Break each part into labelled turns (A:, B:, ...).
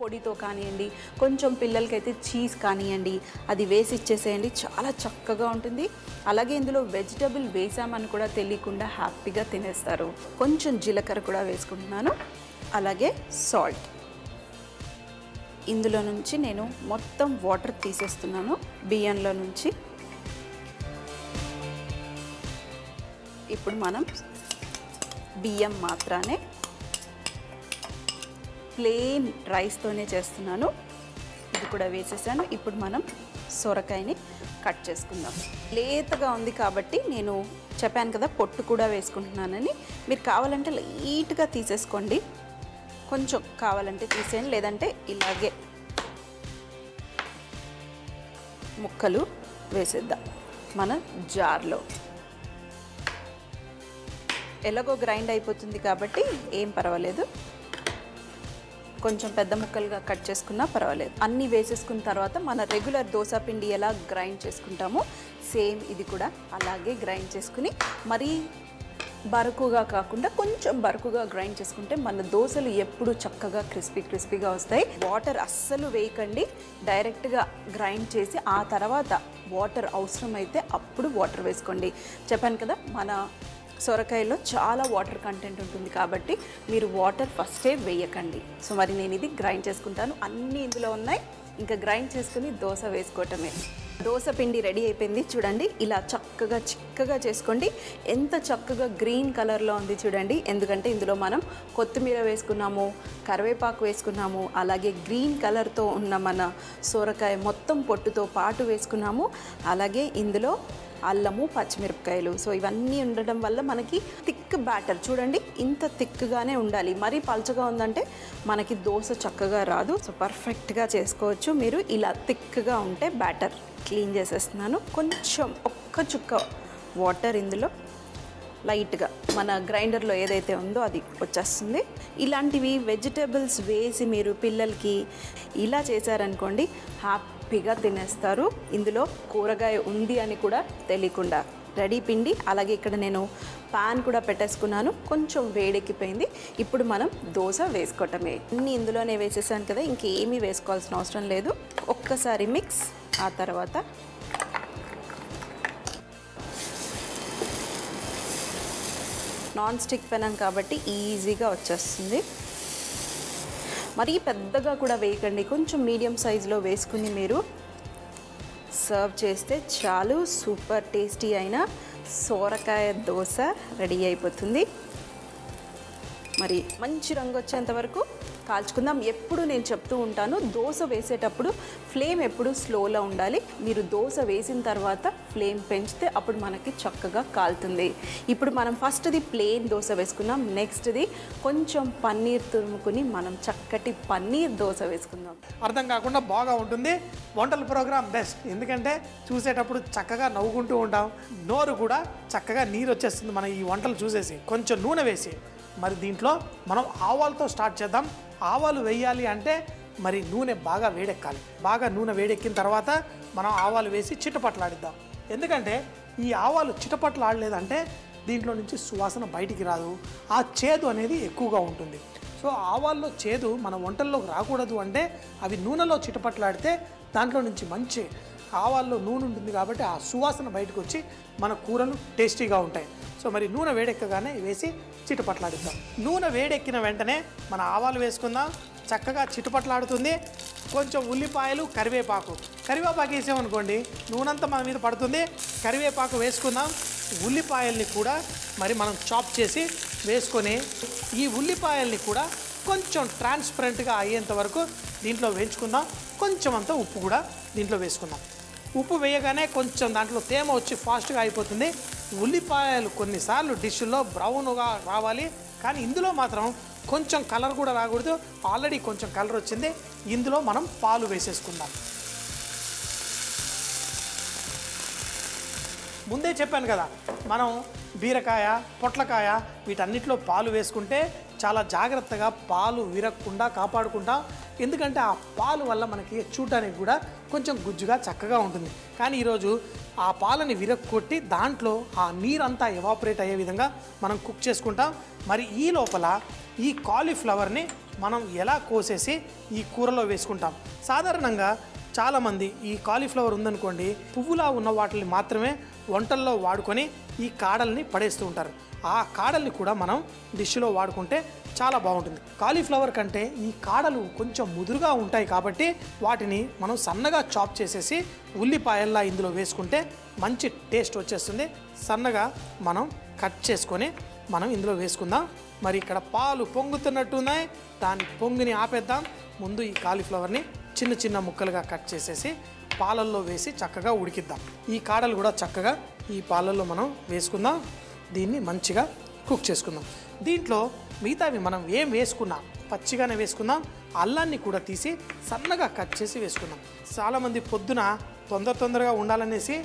A: పొడితో కానివ్వండి, కొంచెం పిల్లలకైతే చీజ్ కానివ్వండి, అది వేసి ఇచ్చేసేయండి, చాలా చక్కగా ఉంటుంది. అలాగే ఇందులో వెజిటబుల్ వేసామని కూడా తెలియకుండా హ్యాపీగా తినేస్తారు. కొంచెం జీలకర్ర కూడా వేసుకుంటున్నాను, అలాగే సాల్ట్. ఇందులో నుంచి నేను మొత్తం వాటర్ తీసేస్తున్నాను బియ్యంలో నుంచి. ఇప్పుడు మనం బియ్యం మాత్రానే ప్లెయిన్ రైస్తోనే చేస్తున్నాను. ఇది కూడా వేసేసాను. ఇప్పుడు మనం సొరకాయని కట్ చేసుకుందాం. లేతగా ఉంది కాబట్టి నేను చెప్పాను కదా పొట్టు కూడా వేసుకుంటున్నానని. మీరు కావాలంటే లైట్గా తీసేసుకోండి, కొంచెం కావాలంటే తీసేయండి, లేదంటే ఇలాగే ముక్కలు వేసేద్దాం మన జార్లో. ఎలాగో గ్రైండ్ అయిపోతుంది కాబట్టి ఏం పర్వాలేదు, కొంచెం పెద్ద ముక్కలుగా కట్ చేసుకున్నా పర్వాలేదు. అన్నీ వేసేసుకున్న తర్వాత మన రెగ్యులర్ దోశ పిండి ఎలా గ్రైండ్ చేసుకుంటామో సేమ్ ఇది కూడా అలాగే గ్రైండ్ చేసుకుని, మరీ బరుకుగా కాకుండా కొంచెం బరుకుగా గ్రైండ్ చేసుకుంటే మన దోశలు ఎప్పుడు చక్కగా క్రిస్పీగా వస్తాయి. వాటర్ అస్సలు వేయకండి, డైరెక్ట్గా గ్రైండ్ చేసి ఆ తర్వాత వాటర్ అవసరమైతే అప్పుడు వాటర్ వేసుకోండి. చెప్పాను కదా మన సొరకాయలో చాలా వాటర్ కంటెంట్ ఉంటుంది కాబట్టి మీరు వాటర్ ఫస్టే వేయకండి. సో మరి నేను ఇది గ్రైండ్ చేసుకుంటాను. అన్నీ ఇందులో ఉన్నాయి, ఇంకా గ్రైండ్ చేసుకుని దోశ వేసుకోవటమే. దోశ పిండి రెడీ అయిపోయింది చూడండి. ఇలా చక్కగా చిక్కగా చేసుకోండి. ఎంత చక్కగా గ్రీన్ కలర్లో ఉంది చూడండి, ఎందుకంటే ఇందులో మనం కొత్తిమీర వేసుకున్నాము, కరివేపాకు వేసుకున్నాము, అలాగే గ్రీన్ కలర్తో ఉన్న మన సొరకాయ మొత్తం పొట్టుతో పాటు వేసుకున్నాము, అలాగే ఇందులో అల్లము, పచ్చిమిరపకాయలు. సో ఇవన్నీ ఉండడం వల్ల మనకి థిక్ బ్యాటర్ చూడండి, ఇంత థిక్గానే ఉండాలి. మరీ పల్చగా ఉందంటే మనకి దోశ చక్కగా రాదు. సో పర్ఫెక్ట్గా చేసుకోవచ్చు మీరు. ఇలా థిక్గా ఉంటే బ్యాటర్. క్లీన్ చేసేస్తున్నాను. కొంచెం ఒక్క చుక్క వాటర్ ఇందులో లైట్గా మన గ్రైండర్లో ఏదైతే ఉందో అది వచ్చేస్తుంది. ఇలాంటివి వెజిటేబుల్స్ వేసి మీరు పిల్లలకి ఇలా చేశారనుకోండి హ్యాపీగా తినేస్తారు. ఇందులో కూరగాయ ఉంది అని కూడా తెలియకుండా. రెడీ పిండి. అలాగే ఇక్కడ నేను పాన్ కూడా పెట్టేసుకున్నాను, కొంచెం వేడెక్కిపోయింది. ఇప్పుడు మనం దోశ వేసుకోవటమే. అన్నీ ఇందులోనే వేసేసాను కదా, ఇంకేమీ వేసుకోవాల్సిన అవసరం లేదు. ఒక్కసారి మిక్స్, ఆ తర్వాత నాన్ స్టిక్ పెనం కాబట్టి ఈజీగా వచ్చేస్తుంది. మరీ పెద్దగా కూడా వేయకండి, కొంచెం మీడియం సైజులో వేసుకుని మీరు సర్వ్ చేస్తే చాలు. సూపర్ టేస్టీ అయిన సొరకాయ దోశ రెడీ అయిపోతుంది. మరి మంచి రంగు వచ్చేంత వరకు కాల్చుకుందాం. ఎప్పుడు నేను చెప్తూ ఉంటాను, దోశ వేసేటప్పుడు ఫ్లేమ్ ఎప్పుడు స్లోలో ఉండాలి. మీరు దోశ వేసిన తర్వాత ఫ్లేమ్ పెంచితే అప్పుడు మనకి చక్కగా కాలుతుంది. ఇప్పుడు మనం ఫస్ట్ది ప్లెయిన్ దోశ వేసుకున్నాం, నెక్స్ట్ది కొంచెం పన్నీర్ తురుముకుని మనం చక్కటి పన్నీర్ దోశ వేసుకుందాం.
B: అర్థం కాకుండా బాగా ఉంటుంది. వంటల ప్రోగ్రామ్ బెస్ట్, ఎందుకంటే చూసేటప్పుడు చక్కగా నవ్వుకుంటూ ఉంటాం, నోరు కూడా చక్కగా నీరు వచ్చేస్తుంది మన ఈ వంటలు చూసేసి. కొంచెం నూనె వేసి మరి దీంట్లో మనం ఆవాలతో స్టార్ట్ చేద్దాం. ఆవాలు వేయాలి అంటే మరి నూనె బాగా వేడెక్కాలి. బాగా నూనె వేడెక్కిన తర్వాత మనం ఆవాలు వేసి చిటపట్లాడిద్దాం. ఎందుకంటే ఈ ఆవాలు చిటపట్లాడలేదంటే దీంట్లో నుంచి సువాసన బయటికి రాదు, ఆ చేదు అనేది ఎక్కువగా ఉంటుంది. సో ఆవాల్లో చేదు మన వంటల్లోకి రాకూడదు అంటే అవి నూనెలో చిటపట్లాడితే దాంట్లో నుంచి మంచి ఆవాల్లో నూనె ఉంటుంది కాబట్టి ఆ సువాసన బయటకు వచ్చి మన కూరలు టేస్టీగా ఉంటాయి. సో మరి నూనె వేడెక్కగానే వేసి చిటపట్లాడిద్దాం. నూనె వేడెక్కిన వెంటనే మన ఆవాలు వేసుకుందాం. చక్కగా చిటపట్లాడుతుంది. కొంచెం ఉల్లిపాయలు, కరివేపాకు వేసామనుకోండి నూనె అంతా మన మీద పడుతుంది. కరివేపాకు వేసుకుందాం. ఉల్లిపాయల్ని కూడా మరి మనం చాప్ చేసి వేసుకొని ఈ ఉల్లిపాయల్ని కూడా కొంచెం ట్రాన్స్పరెంట్గా అయ్యేంత వరకు దీంట్లో వేయించుకుందాం. కొంచెం అంతా ఉప్పు కూడా దీంట్లో వేసుకుందాం. ఉప్పు వేయగానే కొంచెం దాంట్లో తేమ వచ్చి ఫాస్ట్గా అయిపోతుంది. ఉల్లిపాయలు కొన్నిసార్లు డిష్లో బ్రౌన్గా రావాలి, కానీ ఇందులో మాత్రం కొంచెం కలర్ కూడా రాకూడదు. ఆల్రెడీ కొంచెం కలర్ వచ్చింది. ఇందులో మనం పాలు వేసేసుకుందాం. ముందే చెప్పాను కదా, మనం బీరకాయ, పొట్లకాయ వీటన్నిటిలో పాలు వేసుకుంటే చాలా జాగ్రత్తగా పాలు విరగకుండా కాపాడుకుంటాం. ఎందుకంటే ఆ పాలు వల్ల మనకి చూడడానికి కూడా కొంచెం గుజ్జుగా చక్కగా ఉంటుంది. కానీ ఈరోజు ఆ పాలని విరగొట్టి దాంట్లో ఆ నీరంతా ఎవాపరేట్ అయ్యే విధంగా మనం కుక్ చేసుకుంటాం. మరి ఈ లోపల ఈ కాలీఫ్లవర్ని మనం ఎలా కోసేసి ఈ కూరలో వేసుకుంటాం. సాధారణంగా చాలామంది ఈ కాలీఫ్లవర్ ఉందనుకోండి, పువ్వులా ఉన్న వాటిని మాత్రమే వంటల్లో వాడుకొని ఈ కాడల్ని పడేస్తూ ఉంటారు. ఆ కాడల్ని కూడా మనం డిష్లో వాడుకుంటే చాలా బాగుంటుంది. కాలీఫ్లవర్ కంటే ఈ కాడలు కొంచెం ముదురుగా ఉంటాయి కాబట్టి వాటిని మనం సన్నగా చాప్ చేసేసి ఉల్లిపాయల్లా ఇందులో వేసుకుంటే మంచి టేస్ట్ వచ్చేస్తుంది. సన్నగా మనం కట్ చేసుకొని మనం ఇందులో వేసుకుందాం. మరి ఇక్కడ పాలు పొంగుతున్నట్టున్నాయి, దాని పొంగిని ఆపేద్దాం. ముందు ఈ కాలీఫ్లవర్ని చిన్న చిన్న ముక్కలుగా కట్ చేసేసి పాలల్లో వేసి చక్కగా ఉడికిద్దాం. ఈ కాడలు కూడా చక్కగా ఈ పాలల్లో మనం వేసుకుందాం. దీన్ని మంచిగా కుక్ చేసుకుందాం. దీంట్లో మిగతావి మనం ఏం వేసుకున్నాం, పచ్చిగానే వేసుకుందాం. అల్లాన్ని కూడా తీసి సన్నగా కట్ చేసి వేసుకుందాం. చాలామంది పొద్దున తొందరగా ఉండాలనేసి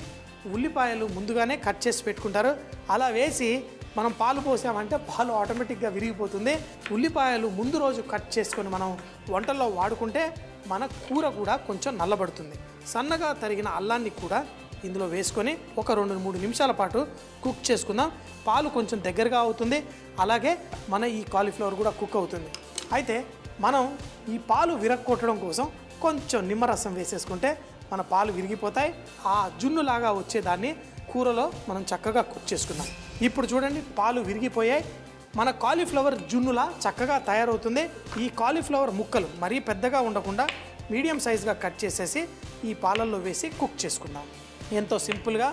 B: ఉల్లిపాయలు ముందుగానే కట్ చేసి పెట్టుకుంటారు. అలా వేసి మనం పాలు పోసామంటే పాలు ఆటోమేటిక్గా విరిగిపోతుంది. ఉల్లిపాయలు ముందు రోజు కట్ చేసుకొని మనం వంటల్లో వాడుకుంటే మన కూర కూడా కొంచెం నల్లబడుతుంది. సన్నగా తరిగిన అల్లాన్ని కూడా ఇందులో వేసుకొని ఒక 2-3 నిమిషాల పాటు కుక్ చేసుకుందాం. పాలు కొంచెం దగ్గరగా అవుతుంది, అలాగే మన ఈ కాలీఫ్లవర్ కూడా కుక్ అవుతుంది. అయితే మనం ఈ పాలు విరగొట్టడం కోసం కొంచెం నిమ్మరసం వేసేసుకుంటే మన పాలు విరిగిపోతాయి. ఆ జున్నులాగా వచ్చేదాన్ని కూరలో మనం చక్కగా కుక్ చేసుకుందాం. ఇప్పుడు చూడండి, పాలు విరిగిపోయాయి. మన కాలీఫ్లవర్ జున్నులా చక్కగా తయారవుతుంది. ఈ కాలీఫ్లవర్ ముక్కలు మరీ పెద్దగా ఉండకుండా మీడియం సైజుగా కట్ చేసేసి ఈ పాలల్లో వేసి కుక్ చేసుకుందాం. ఎంతో సింపుల్గా.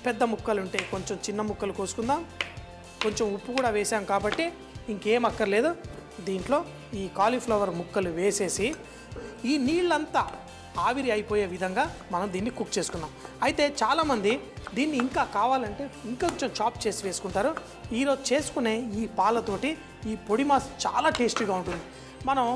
B: పెద్ద ముక్కలు ఉంటే కొంచెం చిన్న ముక్కలు కోసుకుందాం. కొంచెం ఉప్పు కూడా వేసాం కాబట్టి ఇంకేం అక్కర్లేదు. దీంట్లో ఈ కాలీఫ్లవర్ ముక్కలు వేసేసి ఈ నీళ్ళంతా ఆవిరి అయిపోయే విధంగా మనం దీన్ని కుక్ చేసుకుందాం. అయితే చాలామంది దీన్ని ఇంకా కావాలంటే ఇంకొంచెం చాప్ చేసి వేసుకుంటారు. ఈరోజు చేసుకునే ఈ పాలతోటి ఈ పొడి మాస్ చాలా టేస్టీగా ఉంటుంది. మనం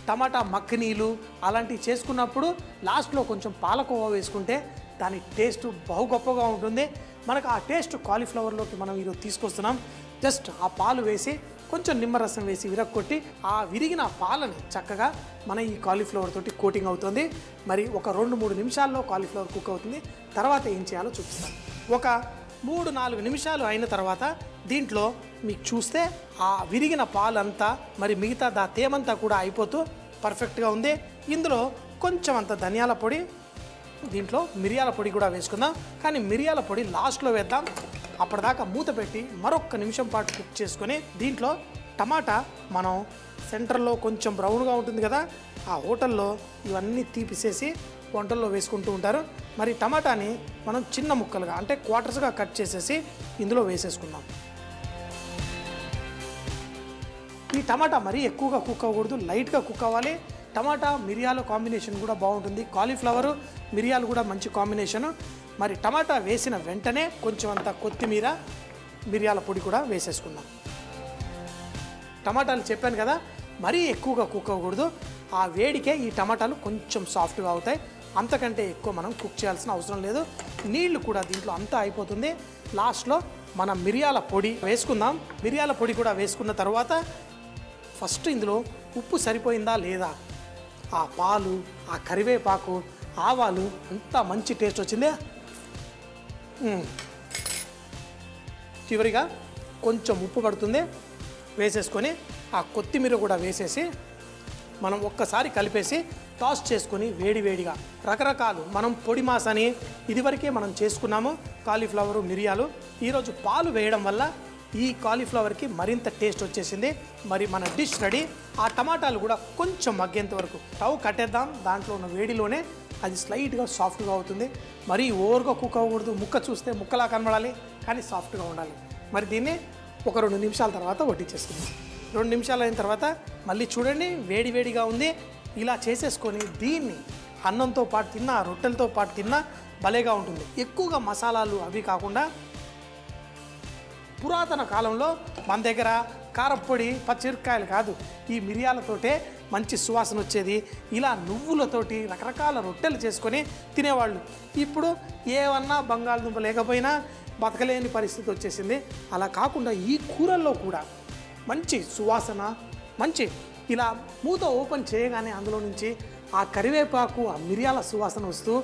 B: టమాటా మక్కనీలు అలాంటివి చేసుకున్నప్పుడు లాస్ట్లో కొంచెం పాలకోవా వేసుకుంటే దాని టేస్ట్ బహు గొప్పగా ఉంటుంది. మనకు ఆ టేస్ట్ కాలీఫ్లవర్లోకి మనం ఈరోజు తీసుకొస్తున్నాం. జస్ట్ ఆ పాలు వేసి కొంచెం నిమ్మరసం వేసి విరగొట్టి ఆ విరిగిన పాలని చక్కగా మన ఈ కాలీఫ్లవర్ తోటి కోటింగ్ అవుతుంది. మరి ఒక 2-3 నిమిషాల్లో కాలీఫ్లవర్ కుక్ అవుతుంది. తర్వాత ఏం చేయాలో చూపిస్తాను. ఒక 3-4 నిమిషాలు అయిన తర్వాత దీంట్లో మీకు చూస్తే ఆ విరిగిన పాలంతా మరి మిగతా తేమంతా కూడా అయిపోతూ పర్ఫెక్ట్గా ఉంది. ఇందులో కొంచెం అంత ధనియాల పొడి, దీంట్లో మిరియాల పొడి కూడా వేసుకుందాం. కానీ మిరియాల పొడి లాస్ట్లో వేద్దాం. అప్పటిదాకా మూత పెట్టి మరొక నిమిషం పాటు కుక్ చేసుకొని దీంట్లో టమాటా మనం సెంటర్లో కొంచెం బ్రౌన్గా ఉంటుంది కదా, ఆ హోటల్లో ఇవన్నీ తీపిసేసి వంటల్లో వేసుకుంటూ ఉంటారు. మరి టమాటాని మనం చిన్న ముక్కలుగా అంటే క్వార్టర్స్గా కట్ చేసేసి ఇందులో వేసేసుకుందాం. ఈ టమాటా మరీ ఎక్కువగా కుక్ అవ్వకూడదు, లైట్గా కుక్ అవ్వాలి. టమాటా మిరియాల కాంబినేషన్ కూడా బాగుంటుంది. కాలీఫ్లవరు మిరియాలు కూడా మంచి కాంబినేషను. మరి టమాటా వేసిన వెంటనే కొంచెం అంత కొత్తిమీర, మిరియాల పొడి కూడా వేసేసుకుందాం. టమాటాలు చెప్పాను కదా, మరీ ఎక్కువగా కుక్ అవ్వకూడదు. ఆ వేడికే ఈ టమాటాలు కొంచెం సాఫ్ట్గా అవుతాయి. అంతకంటే ఎక్కువ మనం కుక్ చేయాల్సిన అవసరం లేదు. నీళ్లు కూడా దీంట్లో అంతా అయిపోతుంది. లాస్ట్లో మనం మిరియాల పొడి వేసుకుందాం. మిరియాల పొడి కూడా వేసుకున్న తర్వాత ఫస్ట్ ఇందులో ఉప్పు సరిపోయిందా లేదా, ఆ పాలు, ఆ కరివేపాకు, ఆవాలు అంతా మంచి టేస్ట్ వచ్చిందే. చివరిగా కొంచెం ఉప్పు పడుతుంది వేసేసుకొని ఆ కొత్తిమీర కూడా వేసేసి మనం ఒక్కసారి కలిపేసి టాస్ చేసుకొని వేడివేడిగా రకరకాలు మనం పొడి మాసని ఇదివరకే మనం చేసుకున్నాము. కాలీఫ్లవరు మిరియాలు ఈరోజు పాలు వేయడం వల్ల ఈ కాలీఫ్లవర్కి మరింత టేస్ట్ వచ్చేసింది. మరి మన డిష్ రెడీ. ఆ టమాటాలు కూడా కొంచెం మగ్గేంత వరకు స్టవ్ కట్టేద్దాం. దాంట్లో ఉన్న వేడిలోనే అది స్లైట్గా సాఫ్ట్గా అవుతుంది. మరీ ఓవర్గా కుక్ అవ్వకూడదు. ముక్క చూస్తే ముక్కలా కనబడాలి, కానీ సాఫ్ట్గా ఉండాలి. మరి దీన్ని ఒక 2 నిమిషాల తర్వాత వడ్డించేసుకుందాం. 2 నిమిషాలు అయిన తర్వాత మళ్ళీ చూడండి, వేడివేడిగా ఉంది. ఇలా చేసేసుకొని దీన్ని అన్నంతో పాటు తిన్నా, రొట్టెలతో పాటు తిన్నా భలేగా ఉంటుంది. ఎక్కువగా మసాలాలు అవి కాకుండా పురాతన కాలంలో మన దగ్గర కారప్పొడి, పచ్చిమిరపకాయలు కాదు, ఈ మిరియాలతోటే మంచి సువాసన వచ్చేది. ఇలా నువ్వులతోటి రకరకాల రొట్టెలు చేసుకొని తినేవాళ్ళు. ఇప్పుడు ఏమన్నా బంగాళదుంప లేకపోయినా బతకలేని పరిస్థితి వచ్చేసింది. అలా కాకుండా ఈ కూరల్లో కూడా మంచి సువాసన, మంచి ఇలా మూత ఓపెన్ చేయగానే అందులో నుంచి ఆ కరివేపాకు, ఆ మిరియాల సువాసన వస్తూ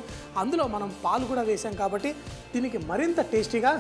B: అందులో మనం పాలు కూడా వేసాం కాబట్టి దీనికి మరింత టేస్టీగా